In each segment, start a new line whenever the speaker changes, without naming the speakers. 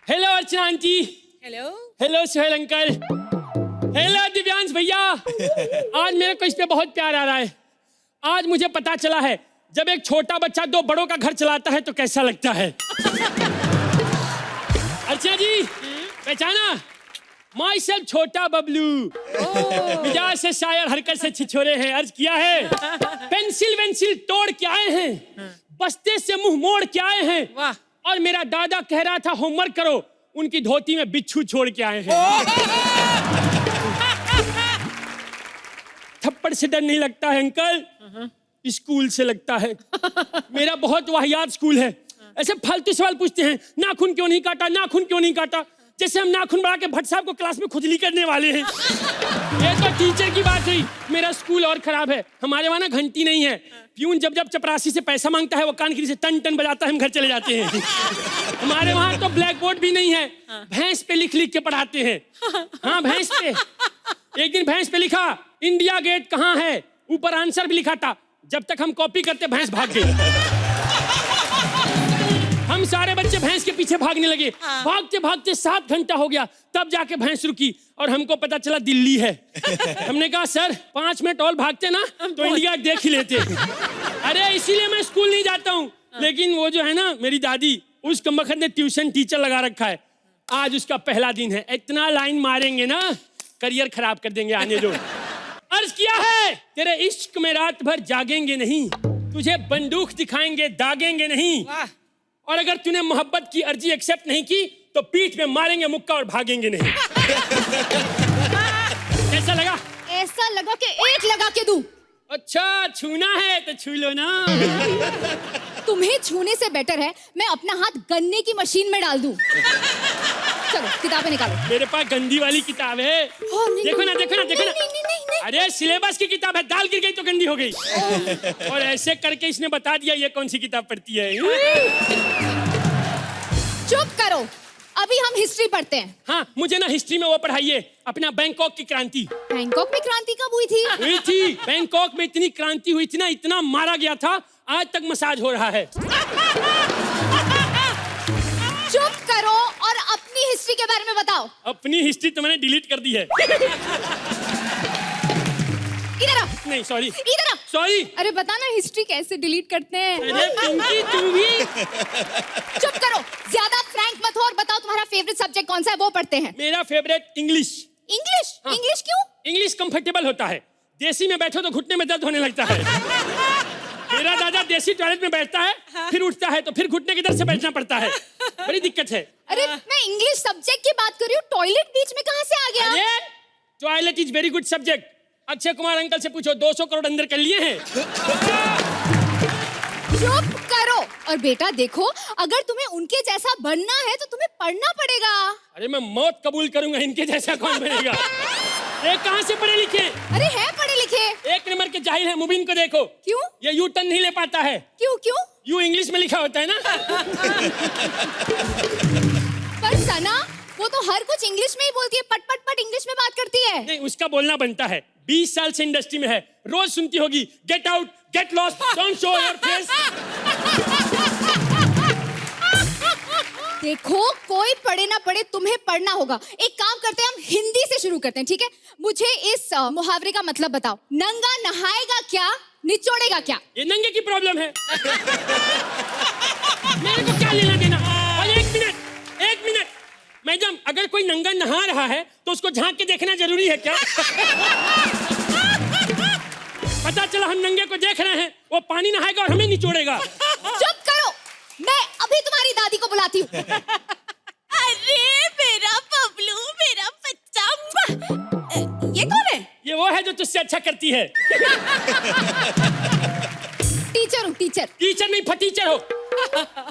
Hello Archana aunty.
Hello.
Hello Sohail uncle. Hello Divyansh भैया। आज मेरे को इस पे बहुत प्यार आ रहा है। आज मुझे पता चला है जब एक छोटा बच्चा दो बड़ों का घर चलाता है तो कैसा लगता है। अर्चना जी पहचाना? माई सेल्फ छोटा बबलू। मिजाज से शायर, हरकत से छिछोरे हैं। अर्ज किया है पेंसिल वेंसिल तोड़ के आए हैं, बस्ते से मुंह मोड़ के आए हैं।
वाह।
और मेरा दादा कह रहा था होमवर्क करो, उनकी धोती में बिच्छू छोड़ के आए हैं। थप्पड़ से डर नहीं लगता है अंकल, स्कूल से लगता है। मेरा बहुत वाहियात स्कूल है। ऐसे फालतू सवाल पूछते हैं, नाखून क्यों नहीं काटा, नाखून क्यों नहीं काटा, जैसे हम नाखून बढ़ा के भट्ट साहब को क्लास में खुजली करने वाले हैं। ये तो टीचर की बात हुई। मेरा स्कूल और खराब है। हमारे वहां ना घंटी नहीं है। प्यून जब जब चपरासी से पैसा मांगता है वो कानखिरी से टन टन बजाता है, हम घर चले जाते हैं। हमारे वहां तो ब्लैक बोर्ड भी नहीं है, भैंस पे लिख लिख के पढ़ाते हैं। हाँ भैंस पे। एक दिन भैंस पे लिखा इंडिया गेट कहाँ है, ऊपर आंसर भी लिखा था। जब तक हम कॉपी करते भैंस भाग गई। हम सारे बच्चे भैंस के पीछे भागने लगे। भागते भागते 7 घंटा हो गया, तब जाके भैंस रुकी और हमको पता चला दिल्ली है। हमने कहा सर 5 मिनट और भागते ना तो इंडिया देख ही लेते। अरे इसीलिए मैं स्कूल नहीं जाता हूँ। लेकिन वो जो है ना मेरी दादी, उस कमबख्त ने ट्यूशन टीचर लगा रखा है। आज उसका पहला दिन है। इतना लाइन मारेंगे ना करियर खराब कर देंगे। आने दो। अर्ज किया है तेरे इश्क में रात भर जागेंगे नहीं, तुझे बंदूक दिखाएंगे दागेंगे नहीं। और अगर तूने मोहब्बत की अर्जी एक्सेप्ट नहीं की तो पीठ में मारेंगे मुक्का और भागेंगे नहीं। कैसा लगा?
ऐसा लगा कि एक लगा के दूं।
अच्छा छूना है तो छू लो ना।
तुम्हें छूने से बेटर है मैं अपना हाथ गन्ने की मशीन में डाल दूं। चलो किताबें निकालो।
मेरे पास गंदी वाली किताब है। देखो ना देखो ना देखो ना।
नहीं।
अरे सिलेबस की किताब है, दाल गिर गई तो गंदी हो गई। और ऐसे करके इसने बता दिया ये कौन सी किताब पढ़ती है।
चुप करो, अभी हम हिस्ट्री पढ़ते हैं।
हाँ मुझे ना हिस्ट्री में वो पढ़ाइए, अपना बैंकॉक की क्रांति।
बैंकॉक में क्रांति कब हुई थी?
हुई थी। बैंकॉक में इतनी क्रांति हुई थी ना, इतना मारा गया था, आज तक मसाज हो रहा है।
चुप करो और अपनी हिस्ट्री के बारे में बताओ।
अपनी हिस्ट्री तो मैंने डिलीट कर दी है।
इधर आओ।
नहीं सॉरी।
इधर आओ।
सॉरी।
अरे बता ना हिस्ट्री कैसे डिलीट करते हैं।
अरे पिंकी तू भी।
चुप करो, ज्यादा फ्रैंक मत हो और बताओ तुम्हारा फेवरेट सब्जेक्ट कौन सा है, वो पढ़ते हैं।
मेरा फेवरेट इंग्लिश।
इंग्लिश?
हाँ।
इंग्लिश क्यों?
इंग्लिश कंफर्टेबल होता है। देसी में बैठो तो घुटने में दर्द होने लगता है। मेरा दादा देसी टॉयलेट में बैठता है, फिर उठता है तो फिर घुटने की दर्द से बैठना पड़ता है। बड़ी दिक्कत है।
अरे मैं इंग्लिश सब्जेक्ट की बात कर रही हूँ, टॉयलेट बीच में कहाँ से आ गया?
अरे toilet is very good subject. Akshay Kumar uncle से पूछो, 200 करोड़ अंदर कर लिए हैं।
चुप करो। और बेटा देखो, अगर तुम्हें उनके जैसा बनना है तो तुम्हें पढ़ना पड़ेगा।
अरे मैं मौत कबूल करूंगा, इनके जैसा कौन बनेगा। ये कहाँ से पढ़े लिखे?
अरे है पढ़े लिखे।
1 नंबर के जाहिल है। मुबीन को देखो।
क्यों?
ये यू टर्न नहीं ले पाता है।
क्यों?
यू इंग्लिश में लिखा होता है ना।
पर सना वो तो हर कुछ इंग्लिश में ही बोलती है, पट पट पट इंग्लिश में बात करती है।
नहीं उसका बोलना बनता है। 20 साल से इंडस्ट्री में है, रोज सुनती होगी get out, get lost, don't show your face.
देखो कोई पढ़े ना पढ़े तुम्हें पढ़ना होगा। एक काम करते हैं, हम हिंदी से शुरू करते हैं, ठीक है? मुझे इस मुहावरे का मतलब बताओ। नंगा नहाएगा क्या, निचोड़ेगा क्या?
ये नंगे की प्रॉब्लम है। मेरे को क्या लेना देना। और एक मिनट मैडम, अगर कोई नंगा नहा रहा है तो उसको झांक के देखना जरूरी है क्या? पता चला हम नंगे को देख रहे हैं, वो पानी नहाएगा और हमें निचोड़ेगा।
चुप करो, मैं अभी तुम्हारी दादी को बुलाती हूँ।
अरे मेरा बबलू, मेरा बच्चा। ये कौन है?
ये वो है जो तुझसे अच्छा करती है।
टीचर हूँ, टीचर।
टीचर नहीं फटीचर हो।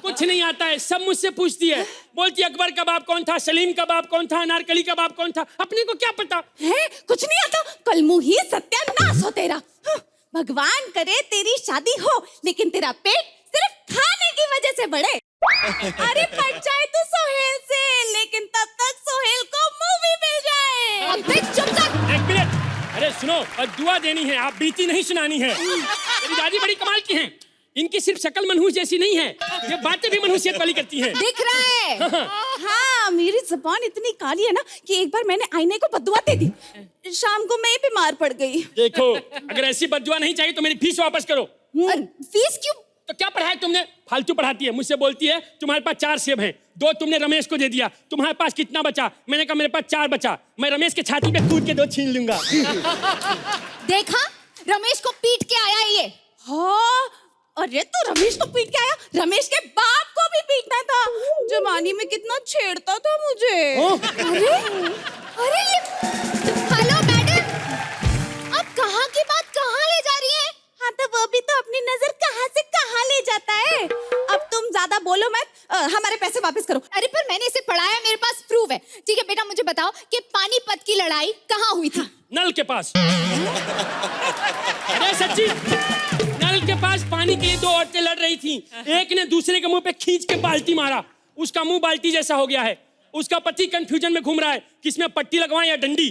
कुछ नहीं आता है, सब मुझसे पूछती है। बोलती अकबर का बाप कौन था, सलीम का बाप कौन था, अनारकली का बाप कौन था। अपने को क्या पता
है? कुछ नहीं आता। कल मुही सत्यानाश हो तेरा। भगवान करे तेरी शादी हो, लेकिन तेरा पेट सिर्फ खाने की वजह से बढ़े। अरे पट जाए तो सोहेल से, लेकिन तब तक सोहेल को मूवी मिल जाए।
अबे चुप कर।
1 मिनट। अरे सुनो, और दुआ देनी है, आप बीती नहीं सुनानी है। मेरी दादी बड़ी कमाल की हैं। इनकी सिर्फ शक्ल मनहूस जैसी नहीं है, ये बातें भी मनहूसियत वाली करती हैं।
दिख रहा है।
हाँ ना मेरी जुबान इतनी काली है ना कि एक बार मैंने आईने को बददुआ दे दी। शाम को मैं ही बीमार पड़ गई।
देखो, अगर ऐसी बददुआ नहीं चाहिए तो मेरी फीस वापस करो।
फीस क्यों?
तो क्या पढ़ाया तुमने? फालतू पढ़ाती है। मुझसे बोलती है तुम्हारे पास 4 सेब हैं, 2 तुमने रमेश को दे दिया, तुम्हारे पास कितना बचा? मैंने कहा मेरे पास 4 बचा, मैं रमेश के छाती पे कूद के 2 छीन लूंगा।
देखा, रमेश को पीट के आया ये।
हाँ, अरे तू रमेश को पीट के आया? रमेश के बाप को भी पीटना था। जवानी में कितना छेड़ता था मुझे।
अरे ये, हेलो मैडम, अब कहाँ की बात कहाँ ले जा रही है?
हाँ तो वो भी तो अपनी नजर कहाँ से कहाँ ले जाता है। अब तुम ज्यादा बोलो मत, हमारे पैसे वापस करो।
अरे पर मैंने इसे पढ़ाया, मेरे पास प्रूफ है। ठीक है बेटा, मुझे बताओ कि पानीपत की लड़ाई कहाँ हुई थी?
नल के पास। अरे सच्ची, नल के पास पानी के लिए 2 औरतें लड़ रही थी। एक ने दूसरे के मुंह पे खींच के बाल्टी मारा, उसका मुंह बाल्टी जैसा हो गया है। उसका पति कंफ्यूजन में घूम रहा है किसमें पट्टी लगवाएं या डंडी।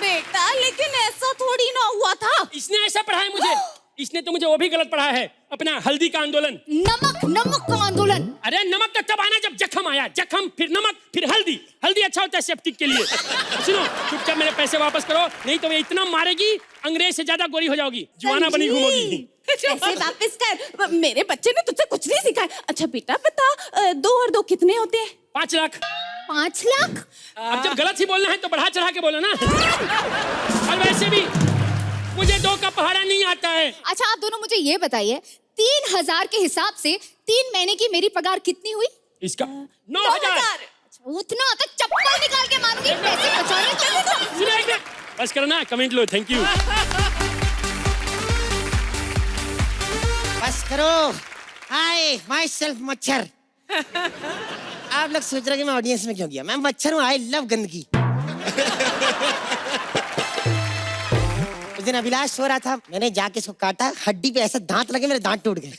बेटा लेकिन ऐसा थोड़ी ना हुआ था।
इसने ऐसा पढ़ाया मुझे। इसने तो मुझे वो भी गलत पढ़ाया है, अपना हल्दी का आंदोलन।
नमक का आंदोलन।
अरे नमक तो तब आना जब जख्म आया, जख्म फिर नमक फिर हल्दी। हल्दी अच्छा होता है सेप्टिक के लिए। सुनो, चुपचाप मेरे पैसे वापस करो, नहीं तो वे इतना मारेगी अंग्रेज से ज्यादा गोरी हो जाओगी, जवाना बनी घूमोगी।
पैसे वापस कर, मेरे बच्चे ने तुझसे कुछ नहीं सिखाया। अच्छा बेटा बता, 2 और 2 कितने होते हैं?
5 लाख।
5 लाख?
अब जब गलत ही बोलना है तो बढ़ा चढ़ा के बोलो ना। और वैसे भी मुझे 2 का पहाड़ा नहीं आता है।
अच्छा आप दोनों मुझे ये बताइए, 3000 के हिसाब से 3 महीने की मेरी पगार कितनी हुई?
इसका 9000।
उतना आता चप्पल निकाल के मारूंगी। पैसे बचाने चले।
बस करो ना, कमेंट लो। Thank you.
बस करो। हाय माई सेल्फ मच्छर। आप लोग सोच रहे कि मैं ऑडियंस में क्यों गया? मैं मच्छर हूँ, आई लव गंदगी। उस दिन अभिलाष सो रहा था, मैंने जाके इसको काटा, हड्डी पे ऐसा दांत लगे मेरे दांत टूट गए।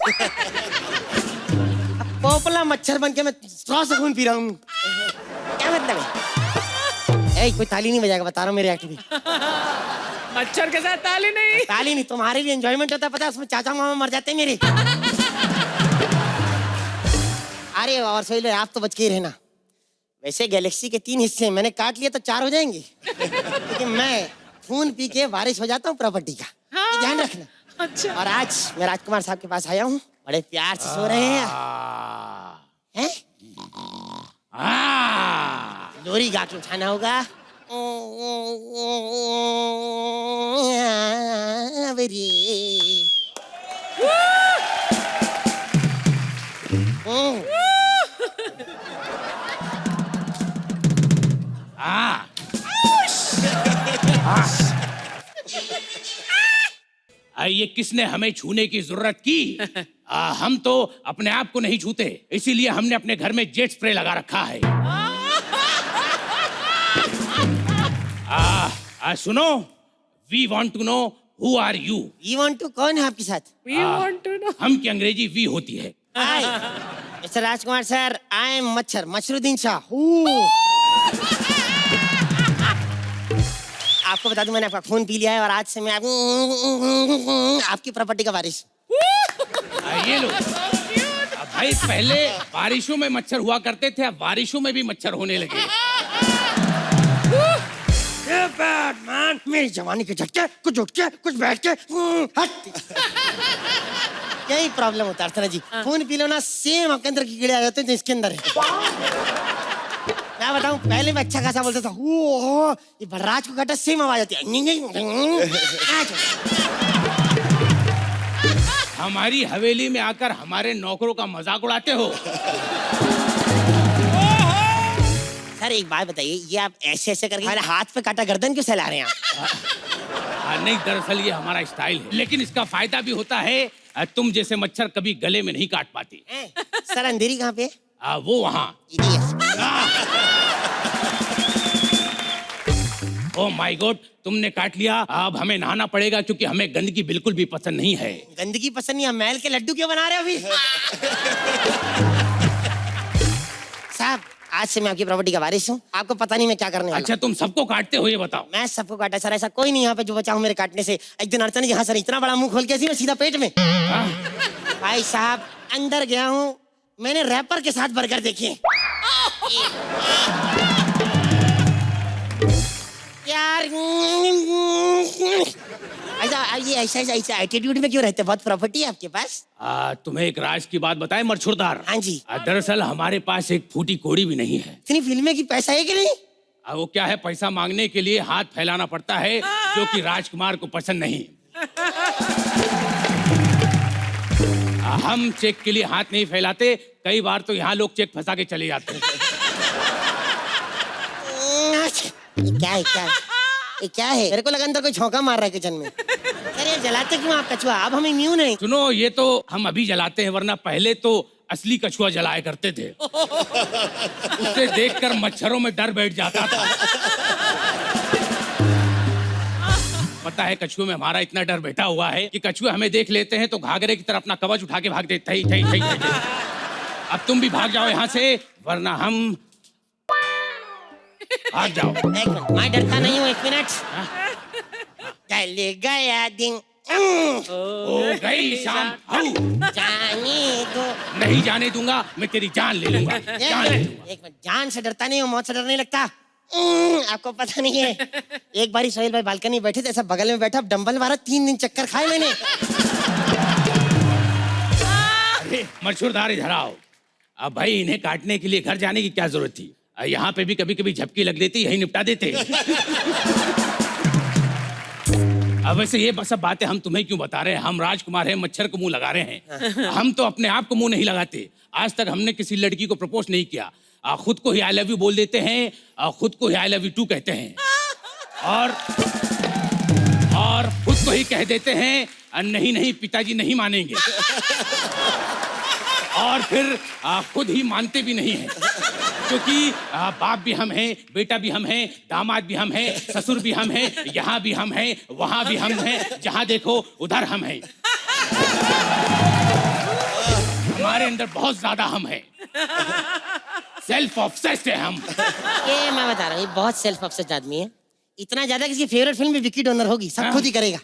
अब पोपला मच्छर बन के मैं स्ट्रॉ से खून पी रहा हूँ। क्या मतलब है? कोई ताली नहीं बजाएगा, बता रहा हूँ मेरे एक्ट भी।
मच्छर के साथ ताली नहीं।
ताली नहीं, तुम्हारे लिए एंजॉयमेंट होता है, पता है? उसमें चाचा मामा मर जाते हैं मेरे। अरे और सोई लो, आप तो बच के ही रहना। वैसे गैलेक्सी के 3 हिस्से हैं, मैंने काट लिया तो 4 हो जाएंगे। लेकिन मैं खून पी के वारिस हो जाता हूँ प्रॉपर्टी का।
हाँ।
ध्यान रखना।
अच्छा।
और आज मैं राजकुमार साहब के पास आया हूँ, बड़े प्यार से सो रहे हैं। हैं? लोरी गा के उठाना होगा।
ये किसने हमें छूने की जरूरत की? हम तो अपने आप को नहीं छूते, इसीलिए हमने अपने घर में जेट स्प्रे लगा रखा है। सुनो, we want to know who are you.
We want to कौन है आपके साथ?
We want to know.
हम की अंग्रेजी वी होती है।
हाय mister Rajkumar sir, I am मच्छर, मशरुद्दीन शाह। आपको बता दूं, मैंने आपका खून पी लिया है और आज से मैं आपकी प्रॉपर्टी का वारिस।
ये लो। भाई पहले बारिशों में मच्छर हुआ करते थे, अब बारिशों में भी मच्छर होने लगे।
बैटमैन, मेरी जवानी के झटके, कुछ उठ के कुछ बैठ के हट। यही प्रॉब्लम होता है अर्चना जी, खून पी लो ना, सेम आपके अंदर की कीड़े आ जाते हैं जो इसके अंदर है। मैं बताऊं, पहले मैं अच्छा खासा बोलता था, ओ ये बलराज को काटा सेम आवाज आती है।
हमारी हवेली में आकर हमारे नौकरों का मजाक उड़ाते हो।
सर एक बात बताइए, ये आप ऐसे ऐसे करके हमारे हाथ पे काटा गर्दन क्यों सहला रहे हैं आप?
नहीं, दरअसल ये हमारा स्टाइल है, लेकिन इसका फायदा भी होता है। तुम जैसे मच्छर कभी गले में नहीं काट पाती।
सर अंधेरी कहाँ पे?
वो वहाँ। ओह माय गॉड, तुमने काट लिया। अब हमें नहाना पड़ेगा क्योंकि हमें गंदगी बिल्कुल भी पसंद नहीं है।
गंदगी पसंद नहीं है? मैल के लड्डू क्यों बना रहे हो अभी? साहब आज से मैं आपकी प्रॉपर्टी का वारिस हूँ, आपको पता नहीं मैं क्या करने वाला।
अच्छा तुम सबको काटते हो, ये बताओ।
मैं सबको काटा सर, ऐसा कोई नहीं यहाँ पे जो बचा हूँ मेरे काटने से। एक दिन अर्चना जी, हाँ सर, इतना बड़ा मुंह खोल के ऐसी मैं सीधा पेट में। भाई साहब अंदर गया हूँ, मैंने रैपर के साथ बर्गर देखे। यार ये ऐसा एटीट्यूड में क्यों रहते? बहुत प्रॉपर्टी है आपके पास?
तुम्हें एक राज की बात बताए मरछुरदार?
हाँ जी।
दरअसल हमारे पास एक फूटी कोड़ी भी नहीं है।
इतनी फिल्में की पैसा है कि नहीं?
वो क्या है, पैसा मांगने के लिए हाथ फैलाना पड़ता है, जो कि राजकुमार को पसंद नहीं। हम चेक के लिए हाथ नहीं फैलाते, कई बार तो यहाँ लोग चेक फंसा के चले जाते हैं।
ये क्या है? मेरे को लगा अंदर कोई छौंका मार रहा है किचन में। अरे जलाते क्यों आप कछुआ? अब हम इम्यून है।
सुनो, ये तो हम अभी जलाते हैं, वरना पहले तो असली कछुआ जलाया करते थे। उसे देखकर मच्छरों में डर बैठ जाता था। पता है, कछुए में हमारा इतना डर बैठा हुआ है कि कछुए हमें देख लेते हैं तो घाघरे की तरह अपना कवच उठा के भाग देते हैं। अब तुम भी भाग जाओ यहाँ से, वरना हम भाग जाओ।
एक मिनट, मैं डरता नहीं हूँ। 1 मिनट। चले गया दिन,
हो गई शाम, हाउ।
जाने दो।
नहीं जाने दूंगा, मैं तेरी जान ले लूंगा। जान ले लूंगा।
एक मिनट, जान से डरता नहीं हूँ, मौत से डर नहीं लगता। आपको पता नहीं है, एक बारी सोहेल भाई बालकनी बैठे थे, ऐसा बगल में बैठा, डंबल मारा, 3 दिन चक्कर खाए मैंने।
अरे मरछुरदार, इधर आओ। अब भाई, इन्हें काटने के लिए घर जाने की क्या जरूरत थी? यहाँ पे भी कभी कभी झपकी लग देती, यही निपटा देते। अब वैसे ये सब बातें हम तुम्हें क्यों बता रहे हैं? हम राजकुमार हैं, मच्छर को मुंह लगा रहे हैं। हम तो अपने आप को मुंह नहीं लगाते। आज तक हमने किसी लड़की को प्रपोज नहीं किया। खुद को ही आई लव यू बोल देते हैं, खुद को ही आई लव यू टू कहते हैं, और खुद को ही कह देते हैं नहीं नहीं पिताजी नहीं मानेंगे, और फिर खुद ही मानते भी नहीं हैं, क्योंकि बाप भी हम हैं, बेटा भी हम हैं, दामाद भी हम हैं, ससुर भी हम हैं, यहाँ भी हम हैं, वहाँ भी हम हैं, जहाँ देखो उधर हम हैं। हमारे अंदर बहुत ज्यादा हम हैं। सेल्फ ऑब्सेस्ड है हम।
ये मैं बता रहा हूँ, ये बहुत सेल्फ ऑब्सेस्ड आदमी है। इतना ज्यादा कि इसकी फेवरेट फिल्म भी विकी डोनर होगी, सब खुद ही करेगा।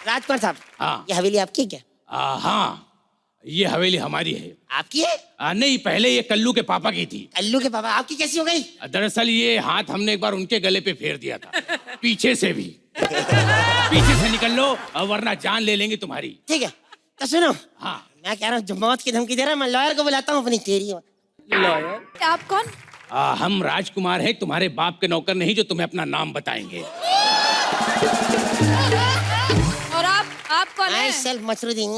राजकुमार साहब,
हाँ।
ये हवेली आपकी है क्या?
हाँ, ये हवेली हमारी है।
आपकी है?
नहीं, पहले ये कल्लू के पापा की थी।
कल्लू के पापा? आपकी कैसी हो गई?
दरअसल ये हाथ हमने एक बार उनके गले पे फेर दिया था, पीछे से भी। पीछे से निकल लो, वरना जान ले लेंगे तुम्हारी।
ठीक है, तो सुनो।
हाँ,
मैं कह रहा हूँ, जो मौत की धमकी दे रहा है, मैं लॉयर को बुलाता हूँ अपनी तेरी।
लॉयर?
आप कौन?
हम राजकुमार हैं, तुम्हारे बाप के नौकर नहीं, जो तुम्हें अपना नाम बताएंगे।
और आप कौन
मैं
है?
सेल्फ मसरूदीन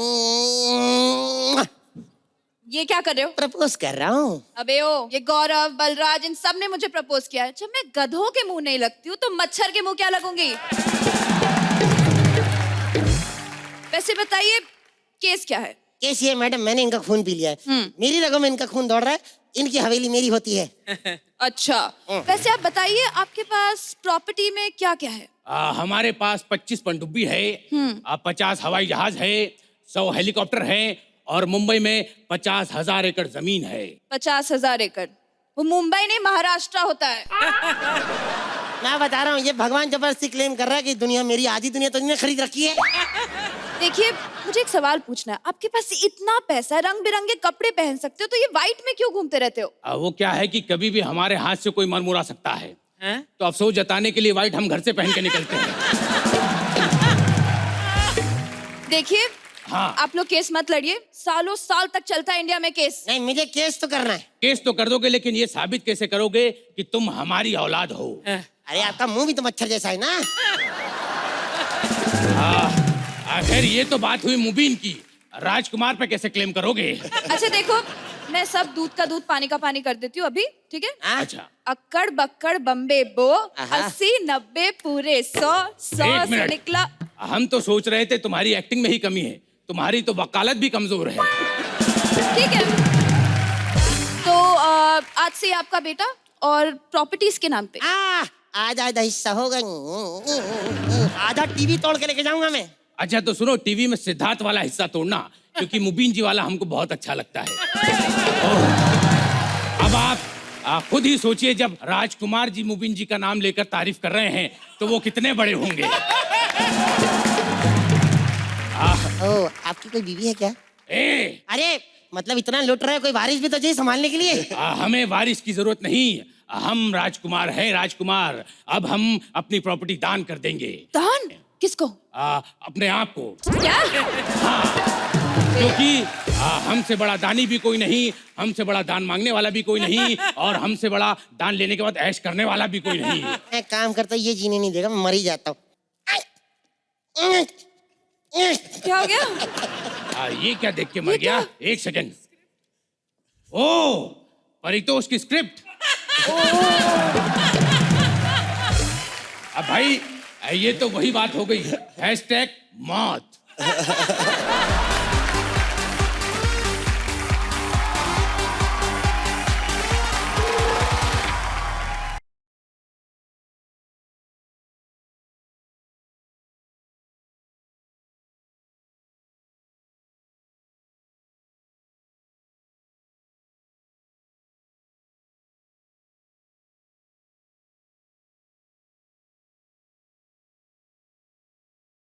ये क्या कर रहे हो?
प्रपोज कर रहा हूँ।
अबे ओ, ये गौरव, बलराज, इन सब ने मुझे प्रपोज किया है। जब मैं गधों के मुंह नहीं लगती हूँ, तो मच्छर के मुंह क्या लगूंगी? वैसे बताइए, केस क्या है?
केस ये मैडम, मैंने इनका खून पी लिया है। मेरी रगों में इनका खून दौड़ रहा है, इनकी हवेली मेरी होती है।
अच्छा, वैसे आप बताइए, आपके पास प्रॉपर्टी में क्या क्या है?
हमारे पास 25 पनडुब्बी है, 50 हवाई जहाज है, 100 हेलीकॉप्टर है, और मुंबई में 50,000 एकड़ जमीन है।
50,000 एकड़? वो मुंबई नहीं, महाराष्ट्र होता है।
मैं बता रहा हूँ, ये भगवान जबरदस्ती क्लेम कर रहा है कि दुनिया मेरी, आधी दुनिया तो इन्होंने खरीद रखी है।
देखिए, मुझे एक सवाल पूछना है। आपके पास इतना पैसा है, रंग बिरंगे कपड़े पहन सकते हो, तो ये व्हाइट में क्यों घूमते रहते हो?
वो क्या है कि कभी भी हमारे हाथ से कोई मरमुरा सकता है, तो अफसोस जताने के लिए व्हाइट हम घर से पहन के निकलते हैं।
देखिए,
हाँ।
आप लोग केस मत लड़िए, सालों साल तक चलता है इंडिया में केस।
नहीं, मुझे केस तो करना है।
केस तो कर दोगे, लेकिन ये साबित कैसे करोगे कि तुम हमारी औलाद हो?
अरे आपका मुंह भी तो मच्छर जैसा है ना।
आखिर ये तो बात हुई मुबीन की, राजकुमार पे कैसे क्लेम करोगे?
अच्छा देखो, मैं सब दूध का दूध, पानी का पानी कर देती हूँ अभी, ठीक है?
अच्छा,
अक्कड़ बक्कड़ बम्बे बो,
आहा।
80 90 पूरे 100 100
एक
से
मिनट।
निकला।
हम तो सोच रहे थे तुम्हारी एक्टिंग में ही कमी है, तुम्हारी तो वकालत भी कमजोर है।
ठीक है, तो आज से आपका बेटा और प्रॉपर्टीज के नाम पे।
आधा आधा हिस्सा होगा, आधा टीवी तोड़ के लेके जाऊंगा मैं।
अच्छा तो सुनो, टीवी में सिद्धार्थ वाला हिस्सा तोड़ना, क्योंकि मुबीन जी वाला हमको बहुत अच्छा लगता है। अब आप खुद ही सोचिए, जब राजकुमार जी मुबीन जी का नाम लेकर तारीफ कर रहे हैं, तो वो कितने बड़े होंगे।
ओ, आपकी कोई बीवी है क्या?
ए,
अरे मतलब इतना लुट रहा है, कोई बारिश भी तो चाहिए संभालने के लिए।
हमें वारिस की जरूरत नहीं, हम राजकुमार है राजकुमार। अब हम अपनी प्रॉपर्टी दान कर देंगे।
दान किसको?
अपने आप को।
क्या?
क्योंकि हमसे बड़ा दानी भी कोई नहीं, हमसे बड़ा दान मांगने वाला भी कोई नहीं, और हमसे बड़ा दान लेने के बाद ऐश करने वाला भी कोई नहीं।
मैं काम करता हूँ, ये जीने नहीं देगा, मैं मर ही जाता हूँ।
क्या हो गया?
ये क्या देख के मर गया? एक सेकंड। ओ परितोष की स्क्रिप्ट। अब भाई ये तो वही बात हो गई, #मौत।